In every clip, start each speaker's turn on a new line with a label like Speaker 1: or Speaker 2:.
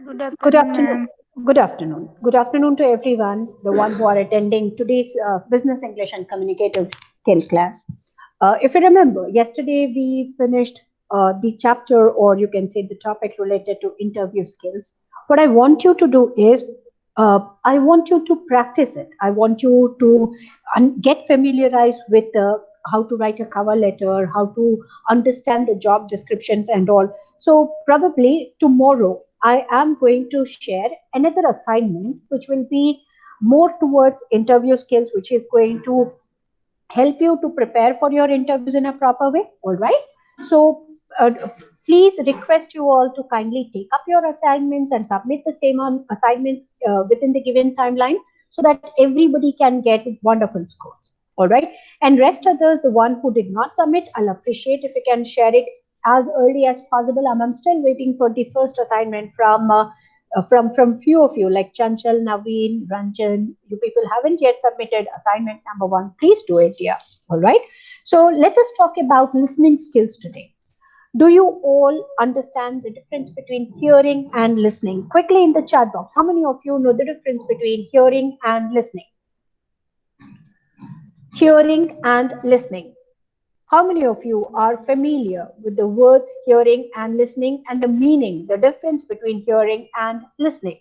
Speaker 1: Good
Speaker 2: Good
Speaker 1: afternoon,
Speaker 2: afternoon.
Speaker 1: ma'am.
Speaker 2: Good afternoon. Good afternoon to everyone, the one who are attending today's Business English and Communicative Skill class. If you remember, yesterday we finished the chapter, or you can say the topic related to interview skills. What I want you to do is, I want you to practice it. I want you to get familiarized with how to write a cover letter, how to understand the job descriptions and all. So probably tomorrow I am going to share another assignment which will be more towards interview skills, which is going to help you to prepare for your interviews in a proper way. All right. So please request you all to kindly take up your assignments and submit the same on assignments within the given timeline so that everybody can get wonderful scores. All right. And rest others, the one who did not submit, I'll appreciate if you can share it as early as possible. I'm still waiting for the first assignment from few of you like Chanchal, Naveen, Ranjan. You people haven't yet submitted assignment number one. Please do it, yeah. All right. So let us talk about listening skills today. Do you all understand the difference between hearing and listening? Quickly in the chat box, how many of you know the difference between hearing and listening? Hearing and listening. How many of you are familiar with the words hearing and listening and the meaning, the difference between hearing and listening?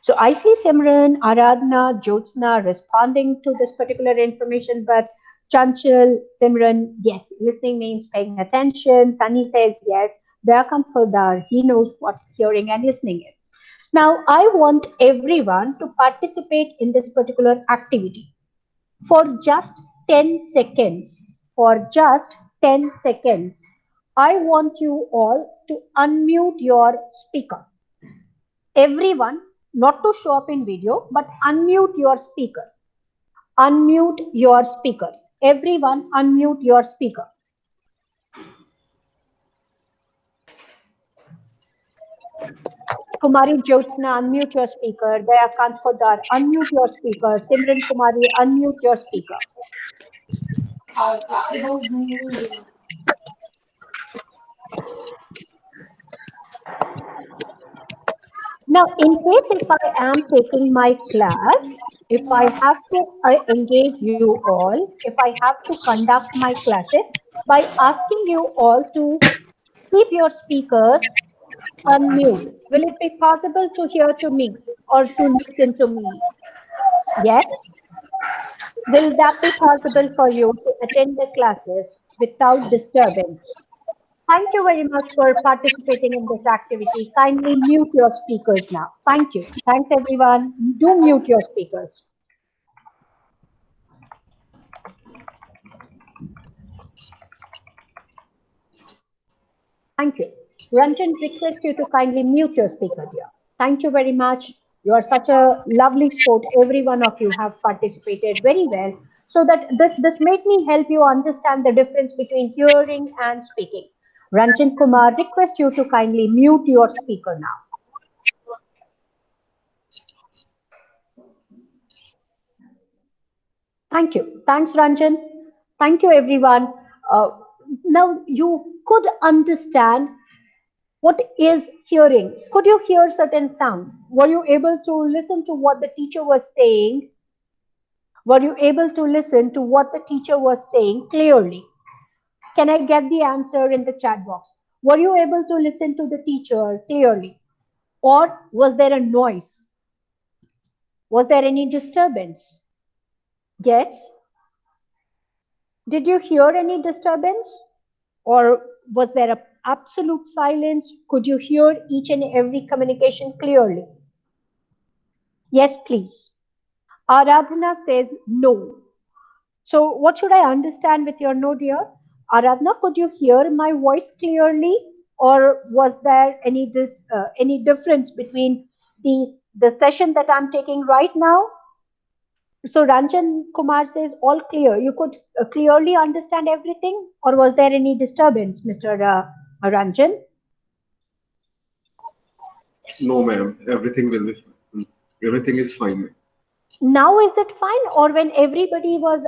Speaker 2: So I see Simran, Aradhana, Jyotsna responding to this particular information, but Chanchal, Simran, yes, listening means paying attention. Sunny says yes. Dayakant Poddar, he knows what hearing and listening is. Now, I want everyone to participate in this particular activity for just 10 seconds. For just 10 seconds, I want you all to unmute your speaker. Everyone, not to show up in video, but unmute your speaker. Unmute your speaker. Everyone, unmute your speaker. Kumari Jyotsna, unmute your speaker. Dayakant Poddar, unmute your speaker. Simran Kumari, unmute your speaker. Now, in case if I am taking my class, if I have to engage you all, if I have to conduct my classes by asking you all to keep your speakers unmute, will it be possible to hear to me or to listen to me? Yes. Will that be possible for you to attend the classes without disturbance? Thank you very much for participating in this activity. Kindly mute your speakers now. Thank you. Thanks, everyone. Do mute your speakers. Thank you. Ranjan, request you to kindly mute your speaker, dear. Thank you very much. You are such a lovely sport. Every one of you have participated very well. So that this made me help you understand the difference between hearing and speaking. Ranjan Kumar, request you to kindly mute your speaker now. Thank you. Thanks, Ranjan. Thank you, everyone. Uh, Now you could understand what is hearing. Could you hear certain sound? Were you able to listen to what the teacher was saying? Were you able to listen to what the teacher was saying clearly? Can I get the answer in the chat box? Were you able to listen to the teacher clearly? Or was there a noise? Was there any disturbance? Yes. Did you hear any disturbance? Or was there a absolute silence? Could you hear each and every communication clearly? Yes, please. Aradhana says no. So, what should I understand with your no, dear? Aradhana, could you hear my voice clearly, or was there any difference between the session that I'm taking right now? So, Ranjan Kumar says all clear. You could clearly understand everything, or was there any disturbance, Mr. Ranjan?
Speaker 3: No, ma'am. Everything will be fine. Everything is fine, ma'am.
Speaker 2: Now is it fine, or when everybody was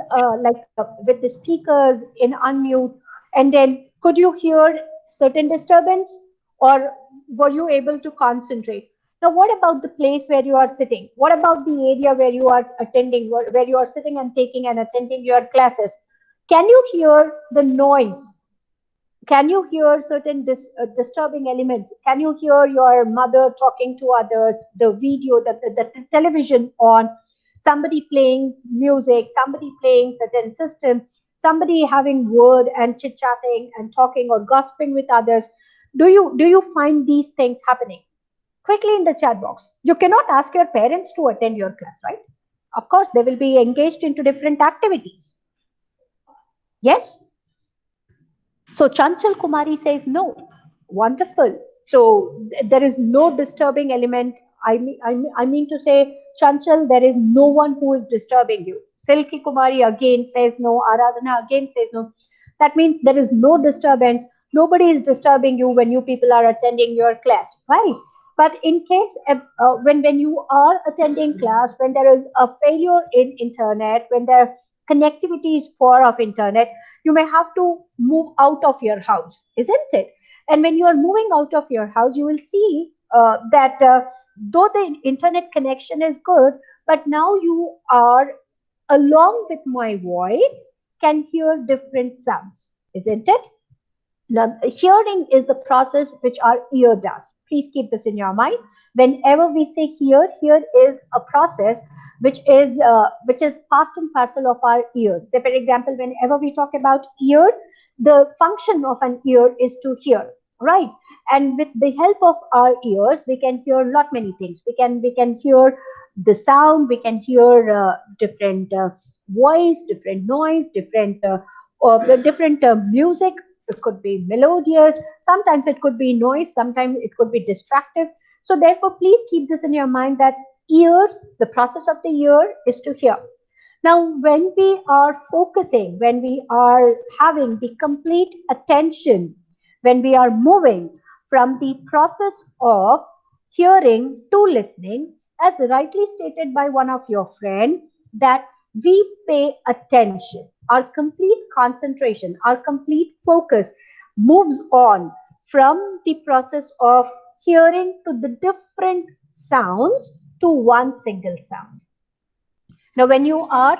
Speaker 2: with the speakers in unmute, and then could you hear certain disturbance, or were you able to concentrate? Now, what about the place where you are sitting? What about the area where you are attending, where you are sitting and taking and attending your classes? Can you hear the noise? Can you hear certain disturbing elements? Can you hear your mother talking to others, the video, the television on, somebody playing music, somebody playing certain system, somebody having word and chit chatting and talking or gossiping with others? Do you find these things happening? Quickly in the chat box. You cannot ask your parents to attend your class, right? Of course, they will be engaged into different activities. Yes. So Chanchal Kumari says no. Wonderful. So there is no disturbing element. I mean to say, Chanchal, there is no one who is disturbing you. Silky Kumari again says no. Aradhana again says no. That means there is no disturbance. Nobody is disturbing you when you people are attending your class, right? But in case when you are attending class, when there is a failure in internet, when there connectivity is poor of internet, you may have to move out of your house, isn't it? And when you are moving out of your house, you will see that though the internet connection is good, but now you are, along with my voice, can hear different sounds, isn't it? Now, hearing is the process which our ear does. Please keep this in your mind. Whenever we say hear, here is a process which is part and parcel of our ears. Say, for example, whenever we talk about ear, the function of an ear is to hear, right? And with the help of our ears, we can hear lot many things. We can hear the sound. We can hear different voice, different noise, different or the different music. It could be melodious, sometimes it could be noise, sometimes it could be distractive. So therefore, please keep this in your mind that ears, the process of the ear is to hear. Now, when we are focusing, when we are having the complete attention, when we are moving from the process of hearing to listening, as rightly stated by one of your friend, that we pay attention, our complete concentration, our complete focus moves on from the process of hearing to the different sounds to one single sound. Now, when you are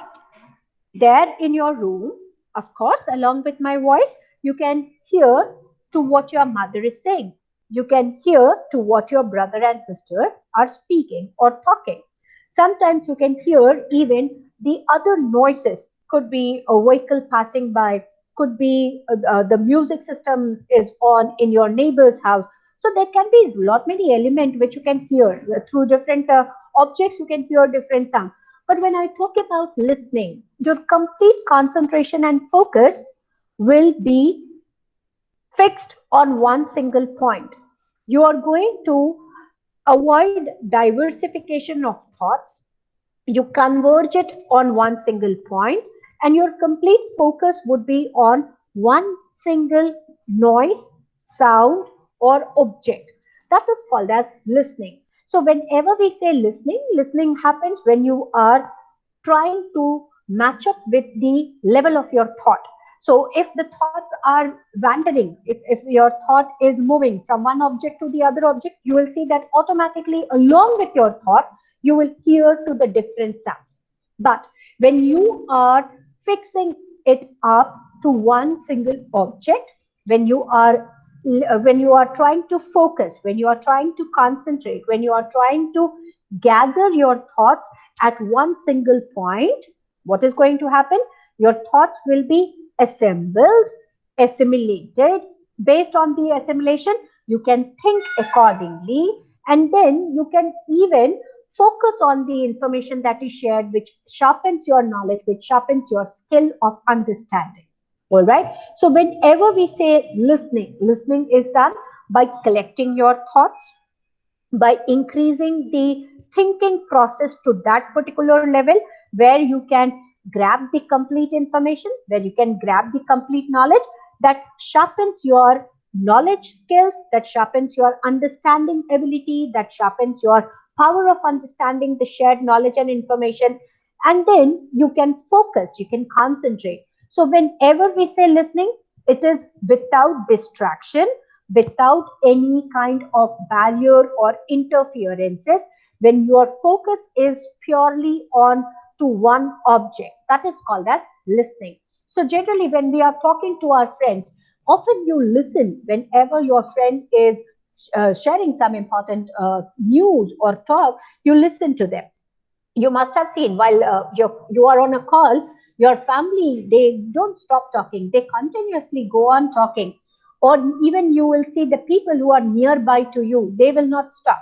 Speaker 2: there in your room, of course, along with my voice, you can hear to what your mother is saying. You can hear to what your brother and sister are speaking or talking. Sometimes you can hear even the other noises. Could be a vehicle passing by, could be the music system is on in your neighbor's house. So there can be lot many elements which you can hear through different objects. You can hear different sounds. But when I talk about listening, your complete concentration and focus will be fixed on one single point. You are going to avoid diversification of thoughts. You converge it on one single point, and your complete focus would be on one single noise, sound, or object. That is called as listening. So whenever we say listening, listening happens when you are trying to match up with the level of your thought. So if the thoughts are wandering, if your thought is moving from one object to the other object, you will see that automatically along with your thought, you will hear to the different sounds. But when you are fixing it up to one single object, when you are trying to focus, when you are trying to concentrate, when you are trying to gather your thoughts at one single point, what is going to happen? Your thoughts will be assembled, assimilated. Based on the assimilation, you can think accordingly, and then you can even focus on the information that is shared, which sharpens your knowledge, which sharpens your skill of understanding. All right. So whenever we say listening, listening is done by collecting your thoughts, by increasing the thinking process to that particular level where you can grab the complete information, where you can grab the complete knowledge, that sharpens your knowledge skills, that sharpens your understanding ability, that sharpens your power of understanding the shared knowledge and information. And then you can focus, you can concentrate. So whenever we say listening, it is without distraction, without any kind of barrier or interferences, when your focus is purely on to one object. That is called as listening. So generally, when we are talking to our friends, often you listen whenever your friend is sharing some important news or talk. You listen to them. You must have seen while you are on a call, your family, they don't stop talking, they continuously go on talking. Or even you will see the people who are nearby to you, they will not stop.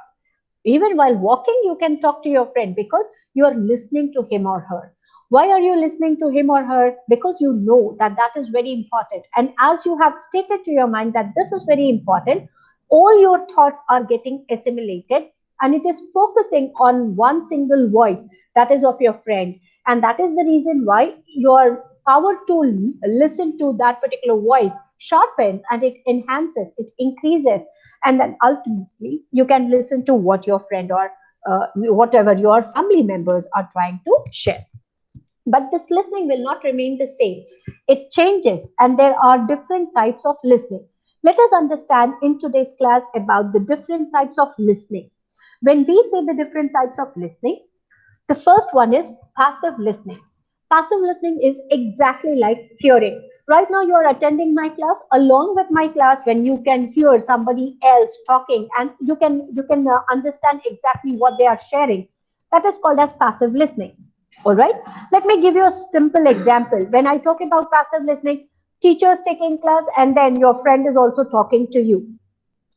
Speaker 2: Even while walking, you can talk to your friend because you are listening to him or her. Why are you listening to him or her? Because you know that that is very important. And as you have stated to your mind that this is very important, all your thoughts are getting assimilated and it is focusing on one single voice, that is of your friend. And that is the reason why your power to listen to that particular voice sharpens and it enhances, it increases, and then ultimately you can listen to what your friend or whatever your family members are trying to share. But this listening will not remain the same. It changes, and there are different types of listening. Let us understand in today's class about the different types of listening. When we say the different types of listening, the first one is passive listening. Passive listening is exactly like hearing. Right now, you are attending my class. Along with my class, when you can hear somebody else talking and you can understand exactly what they are sharing, that is called as passive listening. All right. Let me give you a simple example. When I talk about passive listening, teachers taking class and then your friend is also talking to you.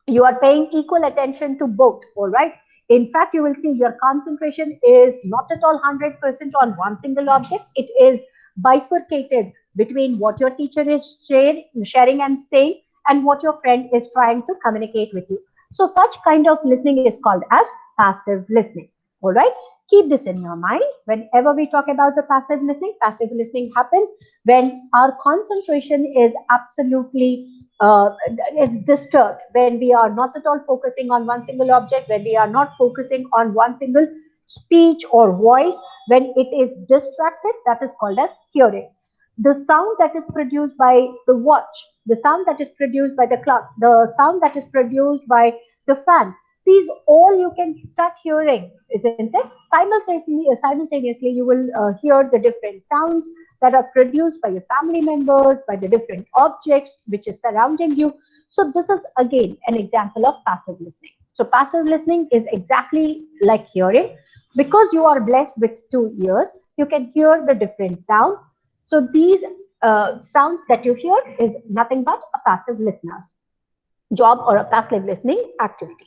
Speaker 2: You are paying equal attention to both. All right. In fact, you will see your concentration is not at all 100% on one single object. It is bifurcated between what your teacher is sharing and saying and what your friend is trying to communicate with you. So such kind of listening is called as passive listening. All right. Keep this in your mind. Whenever we talk about the passive listening happens when our concentration is absolutely is disturbed, when we are not at all focusing on one single object, when we are not focusing on one single speech or voice, when it is distracted, that is called as hearing. The sound that is produced by the watch, the sound that is produced by the clock, the sound that is produced by the fan, these all you can start hearing, isn't it? Simultaneously you will hear the different sounds that are produced by your family members, by the different objects which is surrounding you. So this is again an example of passive listening. So passive listening is exactly like hearing. Because you are blessed with two ears, you can hear the different sound. So these sounds that you hear is nothing but a passive listener's job or a passive listening activity.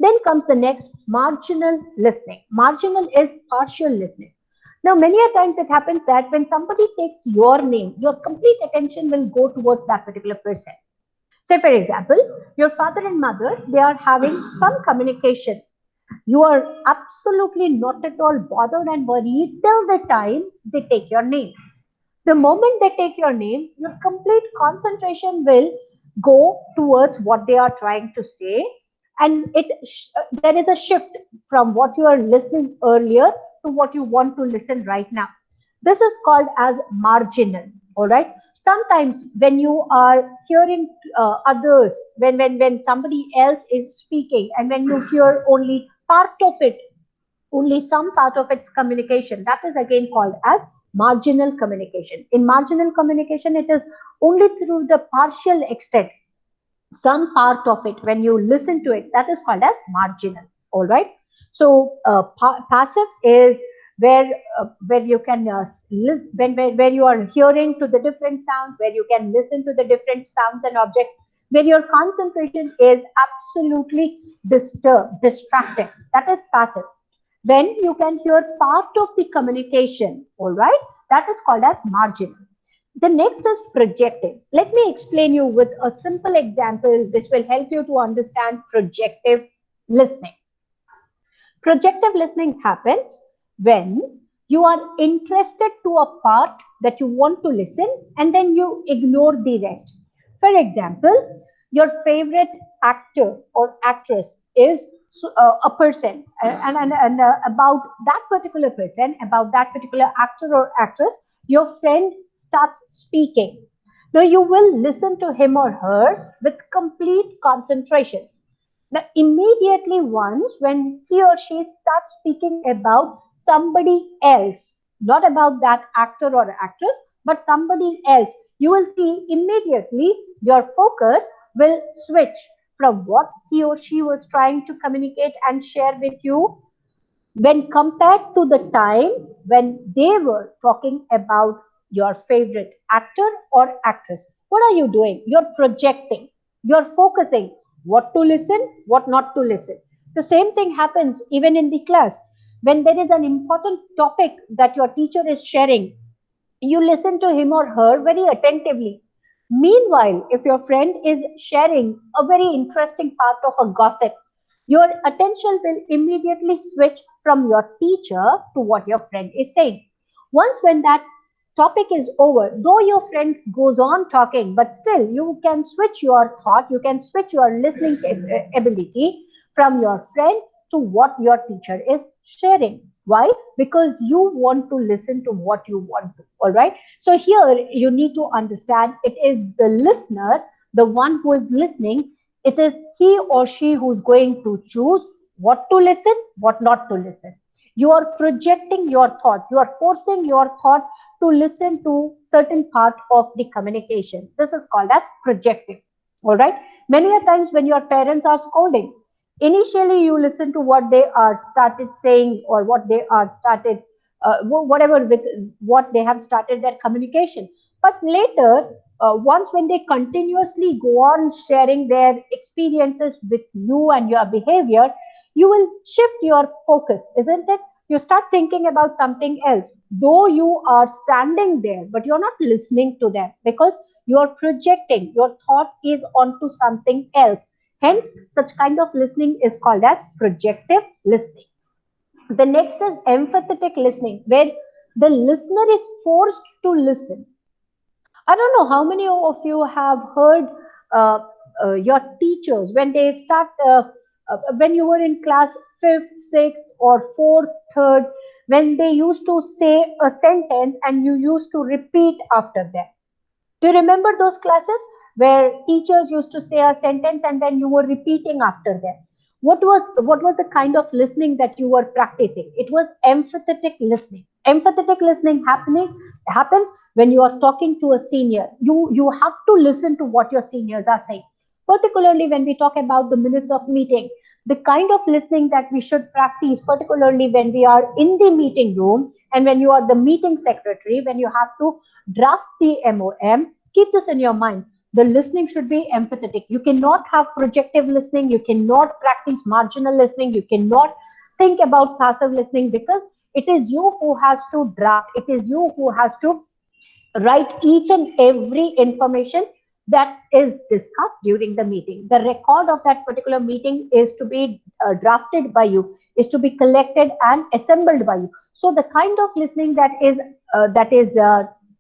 Speaker 2: Then comes the next, marginal listening. Marginal is partial listening. Now, many a times it happens that when somebody takes your name, your complete attention will go towards that particular person. Say, for example, your father and mother, they are having some communication. You are absolutely not at all bothered and worried till the time they take your name. The moment they take your name, your complete concentration will go towards what they are trying to say, and there is a shift from what you are listening earlier to what you want to listen right now. This is called as marginal. All right. Sometimes when you are hearing others, when somebody else is speaking, and when you hear only part of it, only some part of its communication, that is again called as marginal communication. In marginal communication, it is only through the partial extent, some part of it, when you listen to it, that is called as marginal. All right. So passive is where where you can listen, where you are hearing to the different sounds, where you can listen to the different sounds and objects, where your concentration is absolutely distracted, that is passive. When you can hear part of the communication, all right, that is called as marginal. The next is projective. Let me explain you with a simple example. This will help you to understand projective listening. Projective listening happens when you are interested to a part that you want to listen and then you ignore the rest. For example, your favorite actor or actress is a person, and about that particular person, about that particular actor or actress, your friend starts speaking. Now you will listen to him or her with complete concentration. Now, immediately once when he or she starts speaking about somebody else, not about that actor or actress, but somebody else, you will see immediately your focus will switch from what he or she was trying to communicate and share with you when compared to the time when they were talking about your favorite actor or actress. What are you doing? You're projecting, you're focusing what to listen, what not to listen. The same thing happens even in the class. When there is an important topic that your teacher is sharing, you listen to him or her very attentively. Meanwhile, if your friend is sharing a very interesting part of a gossip, your attention will immediately switch from your teacher to what your friend is saying. Once when that topic is over, though your friends goes on talking, but still you can switch your thought, you can switch your listening ability from your friend to what your teacher is sharing. Why? Because you want to listen to what you want to. All right. So here you need to understand it is the listener, the one who is listening. It is he or she who's going to choose what to listen, what not to listen. You are projecting your thought. You are forcing your thought to listen to certain part of the communication. This is called as projective. All right. Many a times when your parents are scolding, initially you listen to what they are started saying or what they are started whatever with what they have started their communication, but later once when they continuously go on sharing their experiences with you and your behavior, you will shift your focus, isn't it? You start thinking about something else, though you are standing there but you're not listening to them because you're projecting, your thought is onto something else. Hence, such kind of listening is called as projective listening. The next is empathetic listening, where the listener is forced to listen. I don't know how many of you have heard your teachers when they start, when you were in class fifth, sixth, or fourth, third, when they used to say a sentence and you used to repeat after them. Do you remember those classes where teachers used to say a sentence and then you were repeating after them? What was the kind of listening that you were practicing? It was empathetic listening. Empathetic listening happens when you are talking to a senior. You have to listen to what your seniors are saying. Particularly when we talk about the minutes of meeting, the kind of listening that we should practice, particularly when we are in the meeting room and when you are the meeting secretary, when you have to draft the MOM, keep this in your mind. The listening should be empathetic. You cannot have projective listening. You cannot practice marginal listening. You cannot think about passive listening because it is you who has to draft. It is you who has to write each and every information that is discussed during the meeting. The record of that particular meeting is to be drafted by you, is to be collected and assembled by you. So the kind of listening that is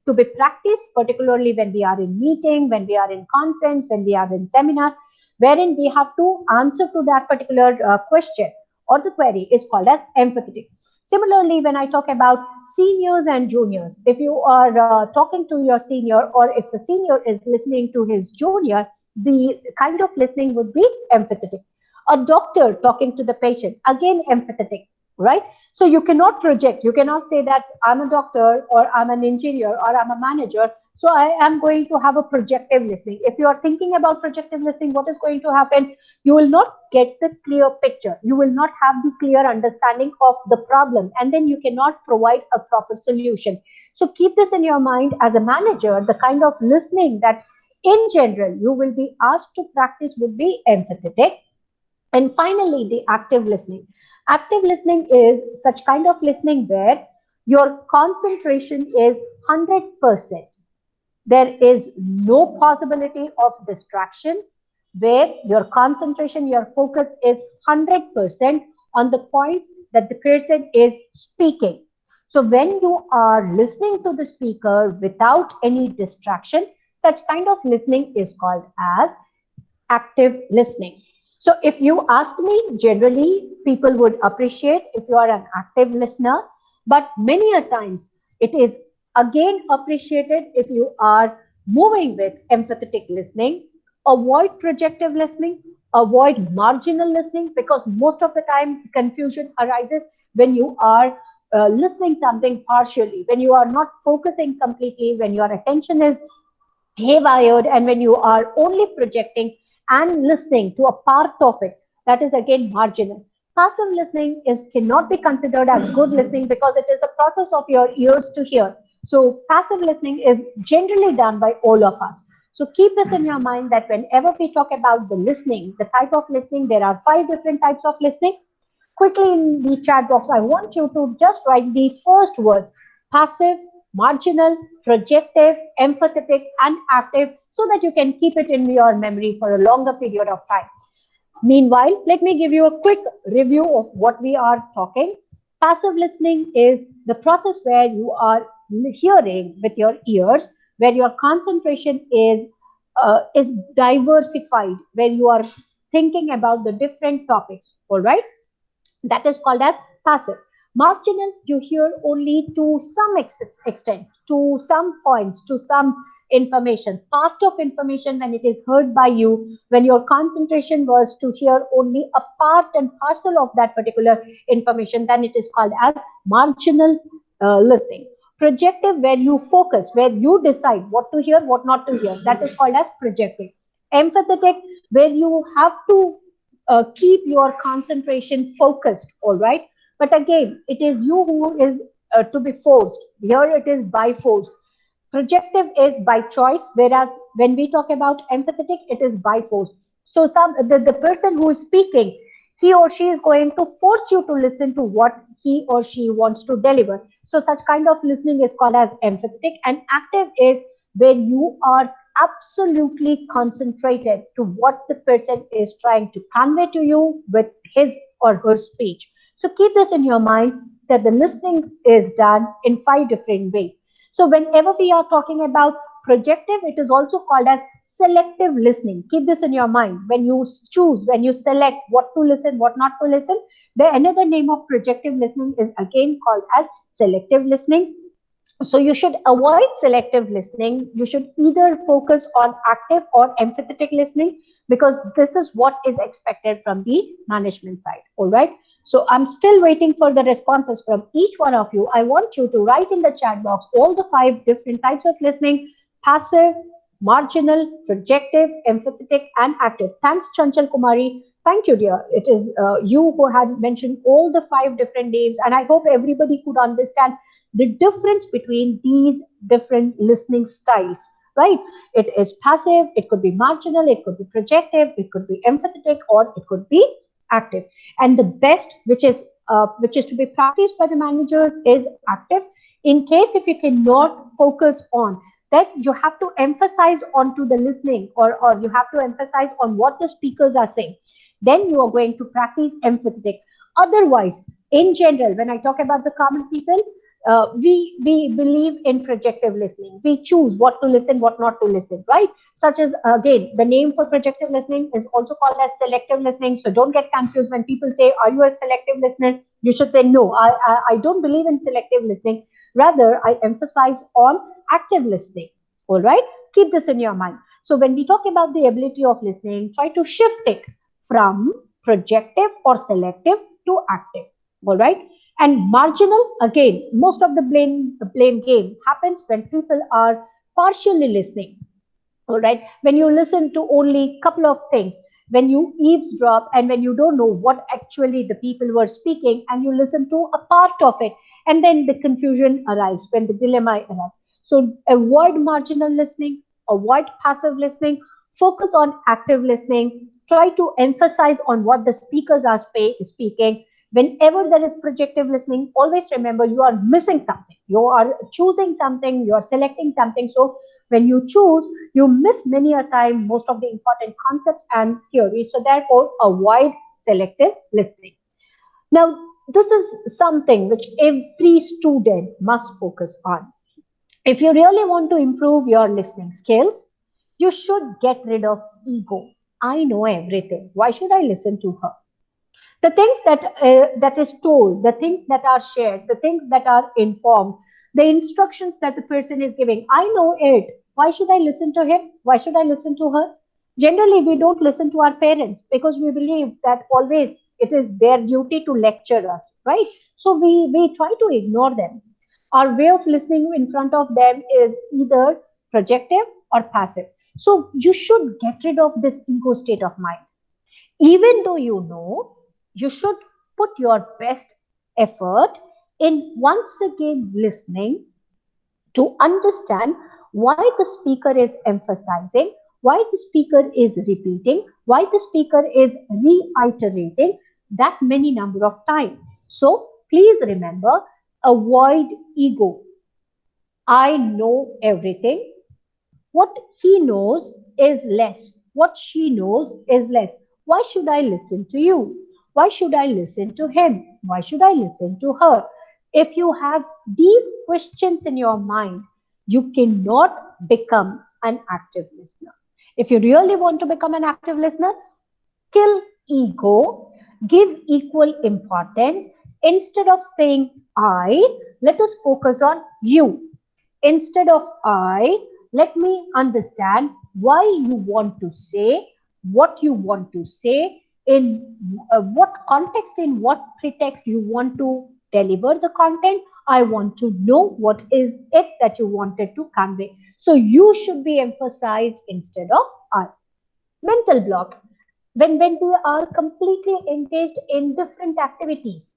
Speaker 2: to be practiced, particularly when we are in meeting, when we are in conference, when we are in seminar, wherein we have to answer to that particular question or the query, is called as empathetic. Similarly, when I talk about seniors and juniors, if you are talking to your senior or if the senior is listening to his junior, the kind of listening would be empathetic. A doctor talking to the patient, again empathetic, right? So you cannot project. You cannot say that I'm a doctor or I'm an engineer or I'm a manager. So I am going to have a projective listening. If you are thinking about projective listening, what is going to happen? You will not get the clear picture. You will not have the clear understanding of the problem, and then you cannot provide a proper solution. So keep this in your mind as a manager. The kind of listening that in general you will be asked to practice would be empathetic. And finally, the active listening. Active listening is such kind of listening where your concentration is 100%. There is no possibility of distraction, where your concentration, your focus is 100% on the points that the person is speaking. So when you are listening to the speaker without any distraction, such kind of listening is called as active listening. So if you ask me, generally people would appreciate if you are an active listener, but many a times it is again appreciated if you are Moving with empathetic listening, avoid projective listening, avoid marginal listening, because most of the time confusion arises when you are listening something partially, when you are not focusing completely, when your attention is haywired, and when you are only projecting and listening to a part of it, that is again marginal. Passive listening is cannot be considered as good listening because it is the process of your ears to hear. So passive listening is generally done by all of us. So keep this in your mind that whenever we talk about the listening, the type of listening, there are five different types of listening. Quickly in the chat box, I want you to just write the first words: passive, marginal, projective, empathetic, and active, so that you can keep it in your memory for a longer period of time. Meanwhile, let me give you a quick review of what we are talking. Passive listening is the process where you are hearing with your ears, where your concentration is diversified, where you are thinking about the different topics. All right, that is called as passive. Marginal, you hear only to some extent, to some points, to some information, part of information when it is heard by you, when your concentration was to hear only a part and parcel of that particular information, then it is called as marginal listening. Projective, where you focus, where you decide what to hear, what not to hear, that is called as projective. Empathetic, where you have to keep your concentration focused, all right? But again, it is you who is to be forced. Here it is by force. Projective is by choice, whereas when we talk about empathetic, it is by force. So the person who is speaking, he or she is going to force you to listen to what he or she wants to deliver. So such kind of listening is called as empathetic. And active is where you are absolutely concentrated to what the person is trying to convey to you with his or her speech. So keep this in your mind that the listening is done in five different ways. So whenever we are talking about projective, it is also called as selective listening. Keep this in your mind. When you choose, when you select what to listen, what not to listen, the another name of projective listening is again called as selective listening. So you should avoid selective listening. You should either focus on active or empathetic listening, because this is what is expected from the management side. All right, so I'm still waiting for the responses from each one of you. I want you to write in the chat box all the five different types of listening: passive, marginal, projective, empathetic, and active. Thanks, Chanchal Kumari. Thank you, dear. It is you who had mentioned all the five different names, and I hope everybody could understand the difference between these different listening styles, right? It is passive, it could be marginal, it could be projective, it could be empathetic, or it could be active. And the best, which is to be practiced by the managers, is active. In case if you cannot focus on that, you have to emphasize onto the listening, or you have to emphasize on what the speakers are saying. Then you are going to practice empathetic. Otherwise, in general, when I talk about the common people, we believe in projective listening. We choose what to listen, what not to listen, right? Such as, again, the name for projective listening is also called as selective listening. So don't get confused when people say, "Are you a selective listener?" You should say, "No, I don't believe in selective listening. Rather, I emphasize on active listening." All right, keep this in your mind. So when we talk about the ability of listening, try to shift it from projective or selective to active. All right. And marginal, again, most of the blame game happens when people are partially listening. All right, when you listen to only a couple of things, when you eavesdrop and when you don't know what actually the people were speaking, and you listen to a part of it, and then the confusion arises, when the dilemma arises. So avoid marginal listening, avoid passive listening, focus on active listening. Try to emphasize on what the speakers are speaking. Whenever there is projective listening, always remember you are missing something, you are choosing something, you are selecting something. So when you choose, you miss many a time most of the important concepts and theories. So therefore, avoid selective listening. Now, this is something which every student must focus on. If you really want to improve your listening skills, you should get rid of ego. I know everything. Why should I listen to her? The things that is told, the things that are shared, the things that are informed, the instructions that the person is giving, I know it. Why should I listen to him? Why should I listen to her? Generally, we don't listen to our parents because we believe that always it is their duty to lecture us, right? So we try to ignore them. Our way of listening in front of them is either projective or passive. So you should get rid of this ego state of mind. Even though you know, you should put your best effort in once again listening to understand why the speaker is emphasizing, why the speaker is repeating, why the speaker is reiterating that many number of times. So please remember, avoid ego. I know everything. What he knows is less. What she knows is less. Why should I listen to you? Why should I listen to him? Why should I listen to her? If you have these questions in your mind, you cannot become an active listener. If you really want to become an active listener, kill ego, give equal importance. Instead of saying I, let us focus on you. Instead of I, let me understand why you want to say, what you want to say, in what context, in what pretext you want to deliver the content. I want to know what is it that you wanted to convey. So you should be emphasized instead of I. Mental block. When we are completely engaged in different activities,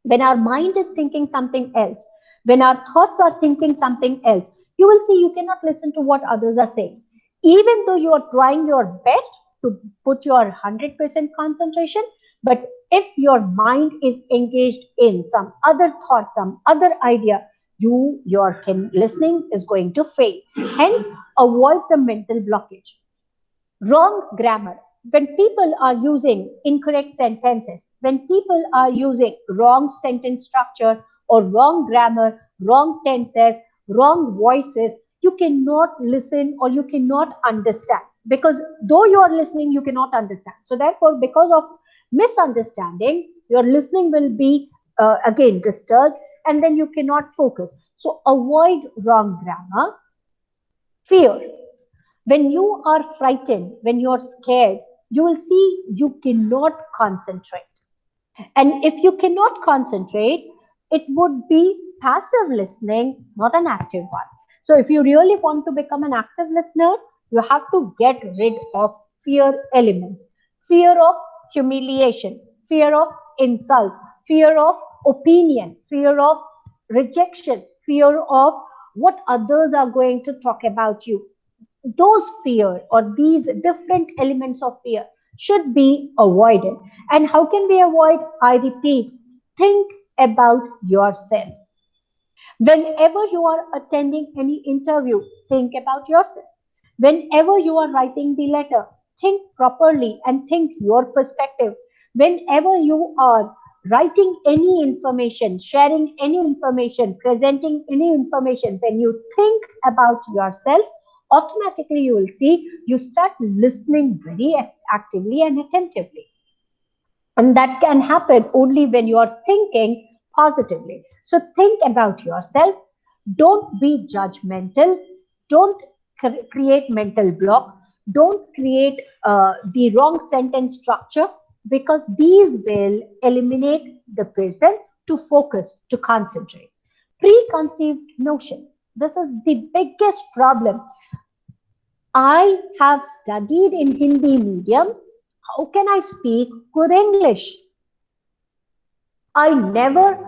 Speaker 2: when our mind is thinking something else, when our thoughts are thinking something else, you will see you cannot listen to what others are saying. Even though you are trying your best to put your 100% concentration, but if your mind is engaged in some other thought, some other idea, your listening is going to fail. Hence, avoid the mental blockage. Wrong grammar. When people are using incorrect sentences, when people are using wrong sentence structure or wrong grammar, wrong tenses, wrong voices, you cannot listen or you cannot understand, because though you are listening, you cannot understand. So therefore, because of misunderstanding, your listening will be again disturbed, and then you cannot focus. So avoid wrong grammar. Fear. When you are frightened, when you are scared, you will see you cannot concentrate. And if you cannot concentrate, it would be passive listening, not an active one. So if you really want to become an active listener, you have to get rid of fear elements, fear of humiliation, fear of insult, fear of opinion, fear of rejection, fear of what others are going to talk about you. Those fear or these different elements of fear should be avoided. And how can we avoid? I repeat, think about yourself. Whenever you are attending any interview, think about yourself. Whenever you are writing the letter, think properly and think your perspective. Whenever you are writing any information, sharing any information, presenting any information, when you think about yourself, automatically you will see you start listening very actively and attentively. And that can happen only when you are thinking positively. So think about yourself. Don't be judgmental. Don't create mental block. Don't create the wrong sentence structure, because these will eliminate the person to focus, to concentrate. Preconceived notion. This is the biggest problem. I have studied in Hindi medium. How can I speak good English? I never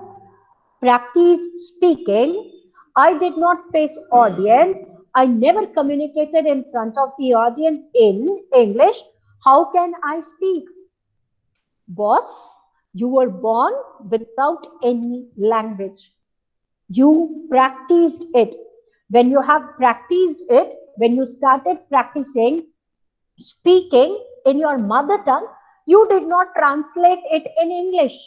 Speaker 2: practiced speaking. I did not face audience. I never communicated in front of the audience in English. How can I speak? Boss, you were born without any language. You practiced it. When you have practiced it, when you started practicing speaking in your mother tongue, you did not translate it in English,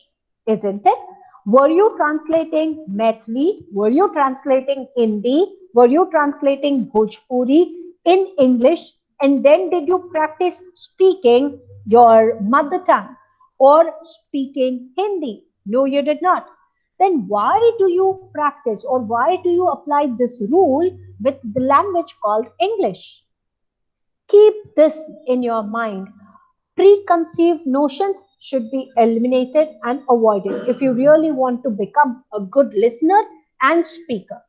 Speaker 2: isn't it? Were you translating Maithili? Were you translating Hindi? Were you translating Bhojpuri in English? And then did you practice speaking your mother tongue or speaking Hindi? No, you did not. then why do you practice or why do you apply this rule with the language called English? Keep this in your mind. Preconceived notions should be eliminated and avoided if you really want to become a good listener and speaker.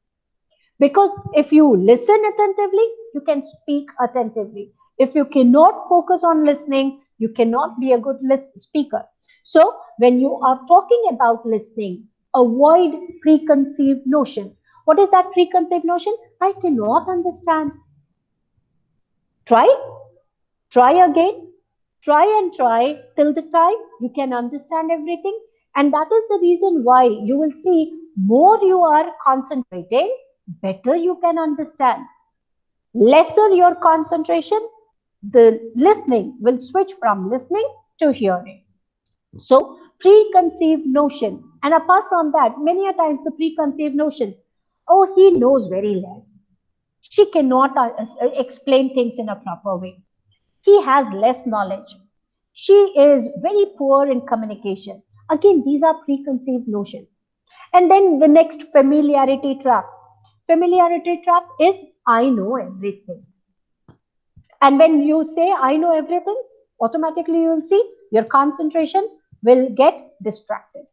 Speaker 2: Because if you listen attentively, you can speak attentively. If you cannot focus on listening, you cannot be a good speaker. So, when you are talking about listening, avoid preconceived notion. What is that preconceived notion? I cannot understand. Try, try again, try and try till the time you can understand everything. And that is the reason why you will see more you are concentrating, better you can understand. Lesser your concentration, the listening will switch from listening to hearing. So, preconceived notion. And apart from that, many a times the preconceived notion, oh, he knows very less. She cannot explain things in a proper way. He has less knowledge. She is very poor in communication. Again, these are preconceived notions. And then the next, familiarity trap. Familiarity trap is I know everything. And when you say I know everything, automatically you will see your concentration will get distracted.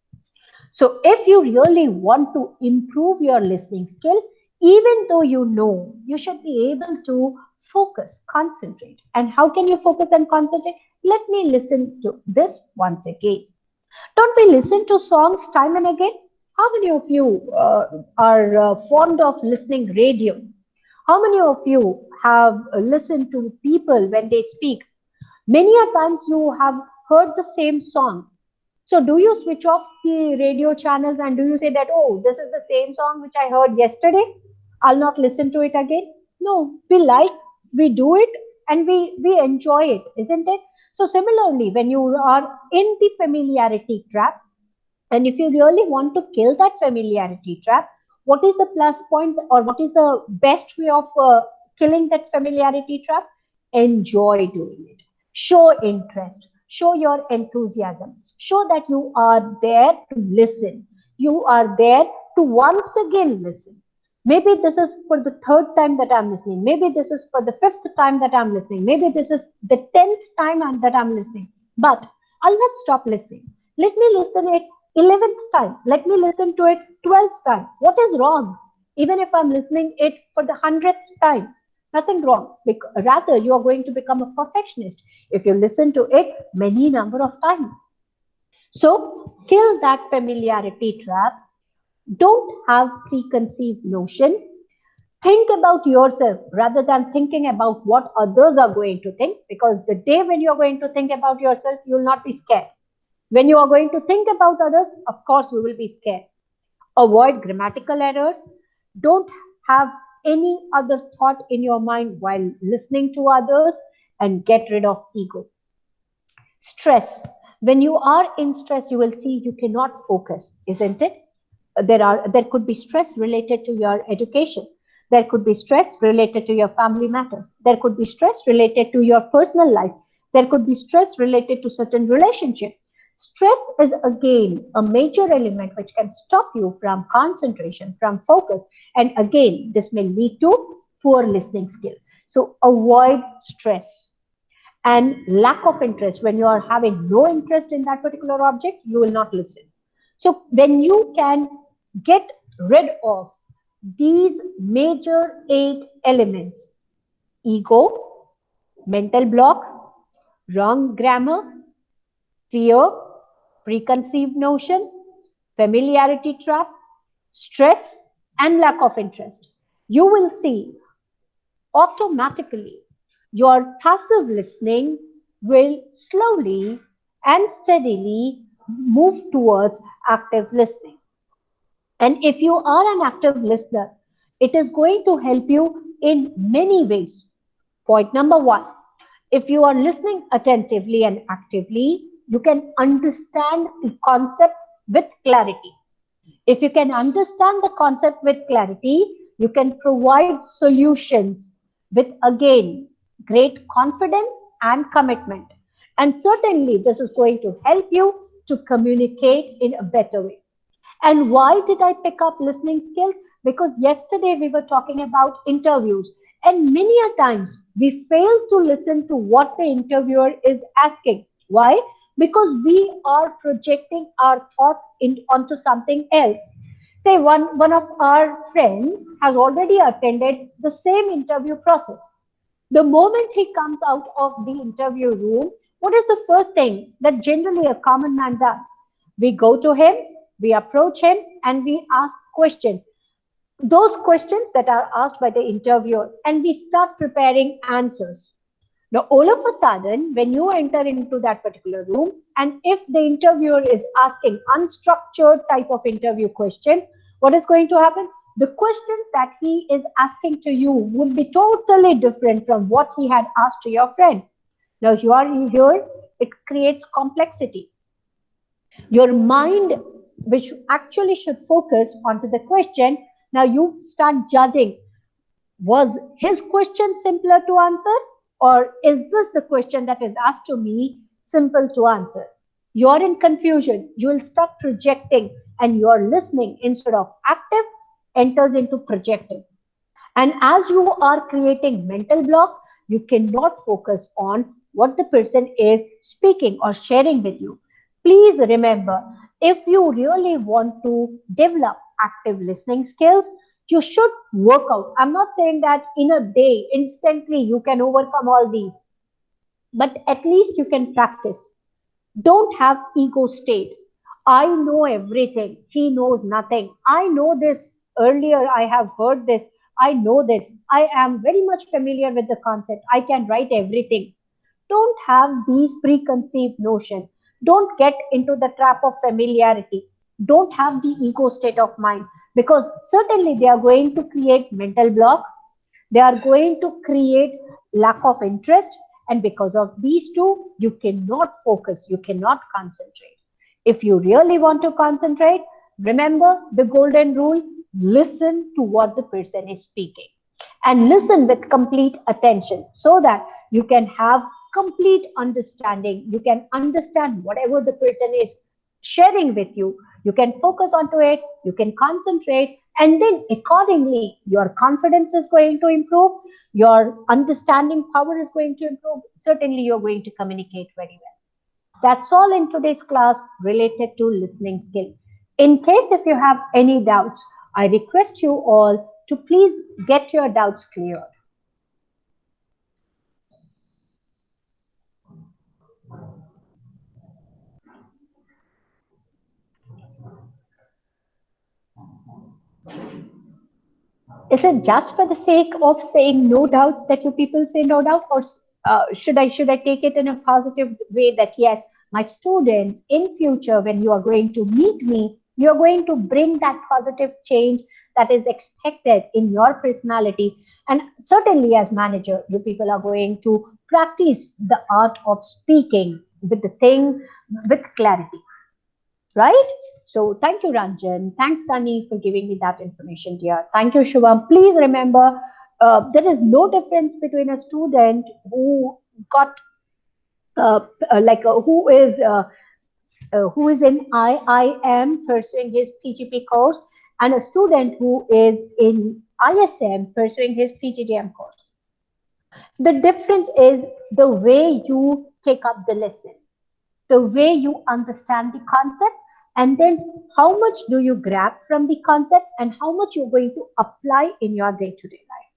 Speaker 2: So if you really want to improve your listening skill, even though you know, you should be able to focus, concentrate. And how can you focus and concentrate? Let me listen to this once again. Don't we listen to songs time and again? How many of you are fond of listening radio? How many of you have listened to people when they speak? Many a times you have heard the same song. So do you switch off the radio channels and do you say that, oh, this is the same song which I heard yesterday? I'll not listen to it again. No, we like, we do it, and we enjoy it, isn't it? So similarly, when you are in the familiarity trap, and if you really want to kill that familiarity trap, what is the plus point or what is the best way of killing that familiarity trap? Enjoy doing it. Show interest. Show your enthusiasm. Show that you are there to listen. You are there to once again listen. Maybe this is for the third time that I'm listening. Maybe this is for the fifth time that I'm listening. Maybe this is the 10th time that I'm listening. But I'll not stop listening. Let me listen it 11th time. Let me listen to it 12th time. What is wrong? Even if I'm listening it for the 100th time, nothing wrong. Rather, you are going to become a perfectionist if you listen to it many number of times. So, kill that familiarity trap. Don't have preconceived notion. Think about yourself rather than thinking about what others are going to think, because the day when you're going to think about yourself, you'll not be scared. When you are going to think about others, of course, you will be scared. Avoid grammatical errors. Don't have any other thought in your mind while listening to others, and get rid of ego. Stress. When you are in stress, you will see you cannot focus, isn't it? There could be stress related to your education. There could be stress related to your family matters. There could be stress related to your personal life. There could be stress related to certain relationship. Stress is again a major element which can stop you from concentration, from focus, and again this may lead to poor listening skills. So avoid stress. And lack of interest. When you are having no interest in that particular object, you will not listen. So when you can get rid of these major 8 elements: ego, mental block, wrong grammar, fear, preconceived notion, familiarity trap, stress, and lack of interest, you will see automatically your passive listening will slowly and steadily move towards active listening. And if you are an active listener, it is going to help you in many ways. Point number one, if you are listening attentively and actively, you can understand the concept with clarity. If you can understand the concept with clarity, you can provide solutions with, again, great confidence and commitment. And certainly, this is going to help you to communicate in a better way. And why did I pick up listening skills? Because yesterday we were talking about interviews, and many a times we fail to listen to what the interviewer is asking. Why? Because we are projecting our thoughts onto something else. Say one of our friend has already attended the same interview process. The moment he comes out of the interview room, what is the first thing that generally a common man does? We go to him, we approach him, and we ask questions. Those questions that are asked by the interviewer, and we start preparing answers. Now, all of a sudden, when you enter into that particular room, and if the interviewer is asking unstructured type of interview question, what is going to happen? The questions that he is asking to you would be totally different from what he had asked to your friend. Now, here, it creates complexity. Your mind, which actually should focus onto the question, now you start judging, was his question simpler to answer, or is this the question that is asked to me simple to answer? You're in confusion. You will start projecting, and your listening, instead of active, enters into projecting. And as you are creating mental block, you cannot focus on what the person is speaking or sharing with you. Please remember, if you really want to develop active listening skills, you should work out. I'm not saying that in a day, instantly, you can overcome all these, but at least you can practice. Don't have ego state. I know everything. He knows nothing. I know this earlier. I have heard this. I know this. I am very much familiar with the concept. I can write everything. Don't have these preconceived notion. Don't get into the trap of familiarity. Don't have the ego state of mind, because certainly they are going to create mental block. They are going to create lack of interest, and because of these two, you cannot focus, you cannot concentrate. If you really want to concentrate, remember the golden rule: listen to what the person is speaking, and listen with complete attention, so that you can have complete understanding. You can understand whatever the person is sharing with you. You can focus onto it, you can concentrate, and then accordingly your confidence is going to improve, your understanding power is going to improve. Certainly you're going to communicate very well. That's all in today's class related to listening skill. In case if you have any doubts, I request you all to please get your doubts cleared. Is it just for the sake of saying no doubts that you people say no doubt, or should I take it in a positive way that yes, my students in future when you are going to meet me, you are going to bring that positive change that is expected in your personality, and certainly as manager, you people are going to practice the art of speaking with the thing with clarity, right? So thank you, Ranjan. Thanks, Sunny, for giving me that information, dear. Thank you, Shubham. Please remember, there is no difference between a student who got who is in IIM pursuing his PGP course, and a student who is in ISM pursuing his PGDM course. The difference is the way you take up the lesson, the way you understand the concept, and then how much do you grab from the concept and how much you're going to apply in your day-to-day life.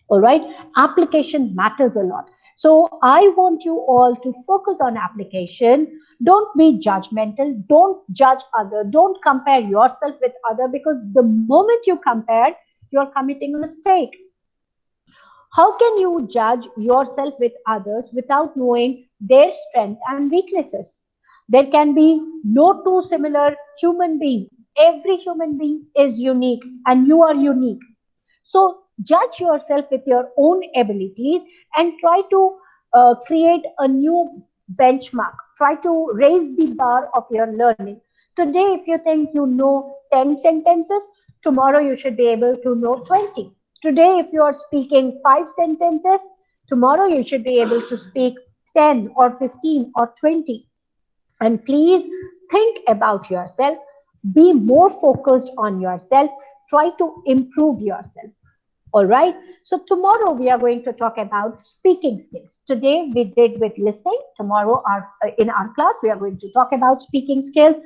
Speaker 2: All right, application matters a lot. So I want you all to focus on application. Don't be judgmental, don't judge other, don't compare yourself with other, because the moment you compare, you're committing a mistake. How can you judge yourself with others without knowing their strengths and weaknesses? There can be no two similar human beings. Every human being is unique, and you are unique. So judge yourself with your own abilities and try to create a new benchmark. Try to raise the bar of your learning. Today, if you think you know 10 sentences, tomorrow you should be able to know 20. Today, if you are speaking 5 sentences, tomorrow you should be able to speak 10 or 15 or 20. And please think about yourself. Be more focused on yourself. Try to improve yourself. All right. So tomorrow we are going to talk about speaking skills. Today we did with listening. Tomorrow in our class we are going to talk about speaking skills.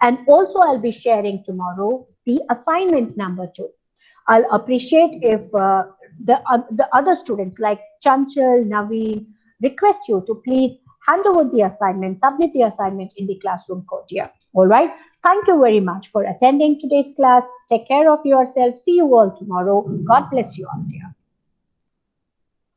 Speaker 2: And also I'll be sharing tomorrow the assignment number 2. I'll appreciate if the other students like Chanchal, Naveen request you to please hand over the assignment, submit the assignment in the classroom courtyard. All right. Thank you very much for attending today's class. Take care of yourself. See you all tomorrow. God bless you all, dear.